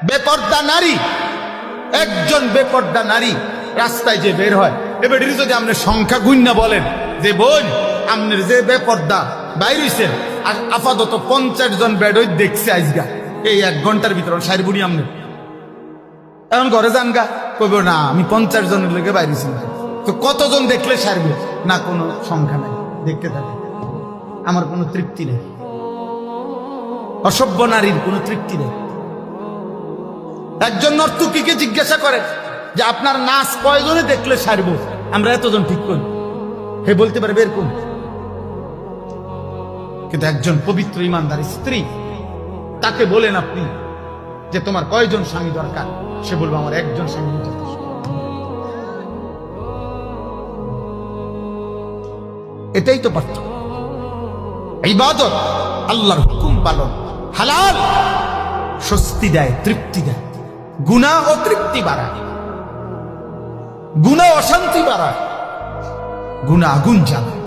বেপর্দা নারী, একজন বেপর্দা নারী রাস্তায় যে বের হয়, এবার যদি আপনি সংখ্যা গুণনা বলেন যে বোন আপনার যে বেপর্দা বাইর হইছেন, আর আপাতত 50 জন বেডই দেখছে আজগা এই 1 ঘন্টার ভিতরে সারি বুড়ি আপনি এখন ঘরে যান গা, কইব না আমি 50 জনের লোকে বাইরেছি। তো কতজন দেখলে সারবে না, কোনো সংখ্যা নাই, দেখতে থাকে। আমার কোনো তৃপ্তি নেই, অসভ্য নারীর কোনো তৃপ্তি নেই। একজন নর্তকীকে জিজ্ঞাসা করে যে আপনার নাচ কয়জনে দেখলে সারবো, আমরা এতজন ঠিক করি, হে বলতে পারে বের করুন। কিন্তু একজন পবিত্র ইমানদার স্ত্রী, তাকে বলেন আপনি যে তোমার কয়জন স্বামী দরকার, সে বলবো আমার একজন স্বামী যথেষ্ট। এটাই তো পার্থক্য। ইবাদত, আল্লাহর হুকুম পালন, হালাল স্বস্তি দেয়, তৃপ্তি দেয়। গুনাহ ও তৃপ্তি বাড়ায়, গুনাহ অশান্তি বাড়ায়, গুনাহ আগুন জ্বালায়।